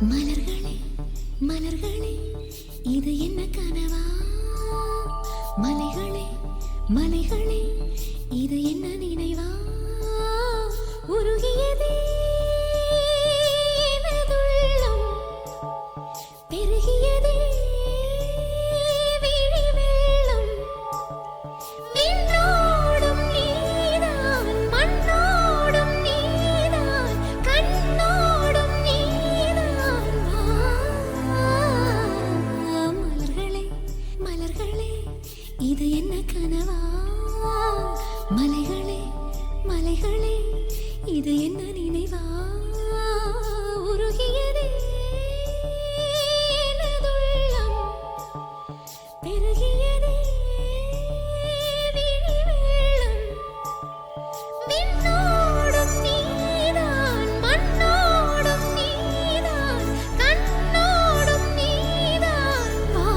மலர்களே மலர்களே இது என்ன கனவா? மலைகளே மலைகளே இது என்ன நினைவா? உருகியதே எனதுள்ளம், பெருகியதே விழி வெள்ளம். விண்ணோடும் நீதான், மண்ணோடும் நீதான், கண்ணோடும் நீதான். மலர்களே மலர்களே இது என்ன கனவா? மலைகளே மலைகளே இது என்ன நினைவா? உருகியதே எனதுள்ளம், பெருகியதே விழி வெள்ளம். விண்ணோடும் நீதான், மண்ணோடும் நீதான், கண்ணோடும் நீதான். வா.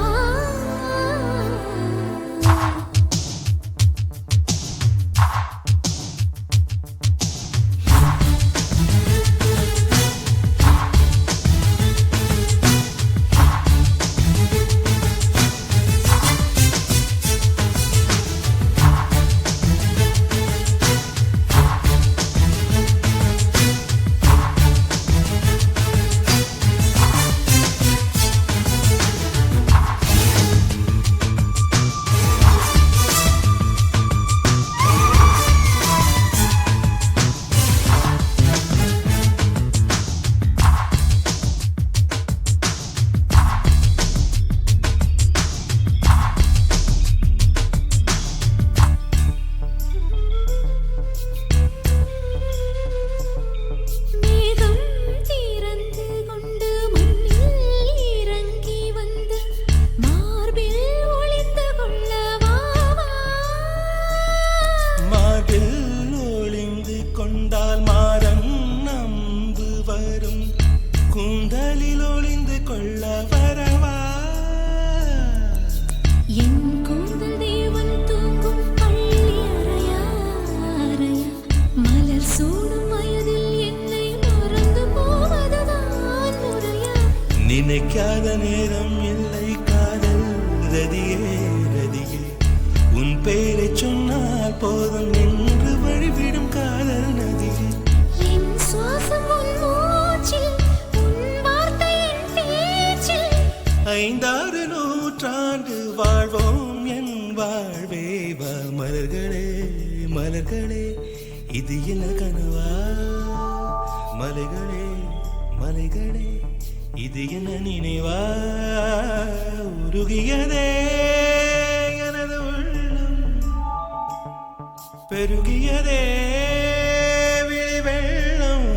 மேகம் திறந்து கொண்டு மண்ணில் இறங்கி வந்து மார்பில் ஒளிந்து கொள்ளவா? மார்பில் ஒளிந்து கொண்டால் மாறன் நம்பு வரும், கூந்தலில் ஒளிந்து கொள்ள வரவா? என் கூந்தல் தேவன் தூங்கும் பள்ளி அறையா அறையா? மலர் சூடும் வயதில் என்னை மறந்து போவதுதான் முறையா? நினைக்காத நேரம் இல்லை காதல் ரதியே ரதியே, உன் பேரை சொன்னால் போதும் என்று வழிவிடும் காதல் நதியே. என் சுவாசம் உன் மூச்சில், உன் வார்த்தை என் பேச்சில். 5-6 நூற்றாண்டு வாழ்வோம் என் வாழ்வே. வா மலர்களே மலர்களே இது என்ன கனவா? மலைகளே மலைகளே இது என்ன நினைவா? உருகியதே எனது உள்ளம், பெருகியதே விழி வெள்ளம்.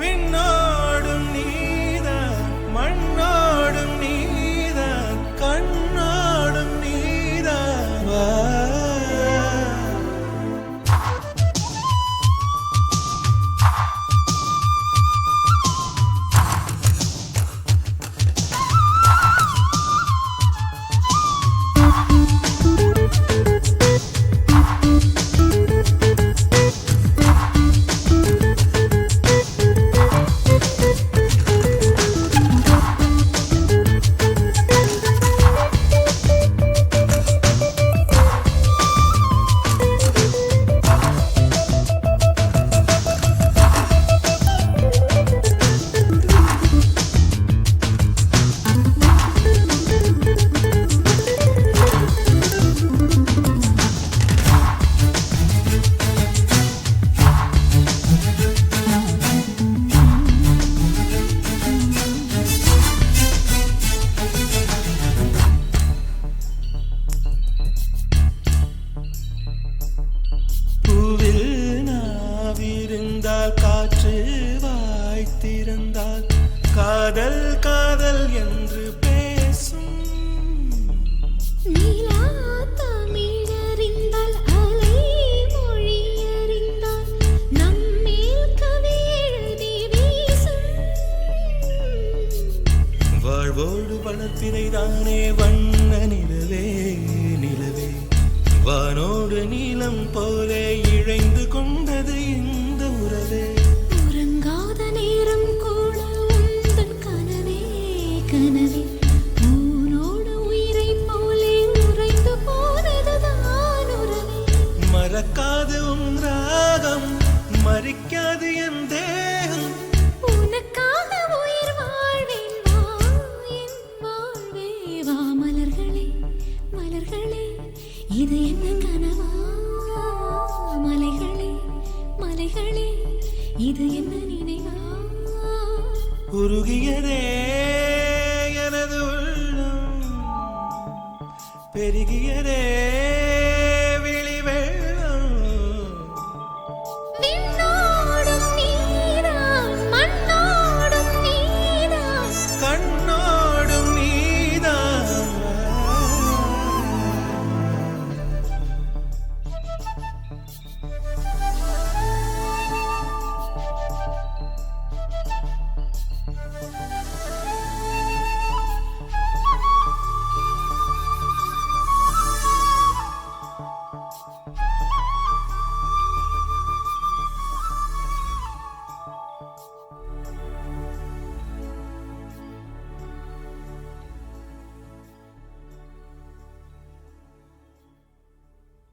விண்ணோடும் நீதான், மண்ணோடும் நீதான், கண்ணோடும் நீதான். வா. இது என்ன நினைவா உருகியதே எனது உள்ளம் பெருகியதே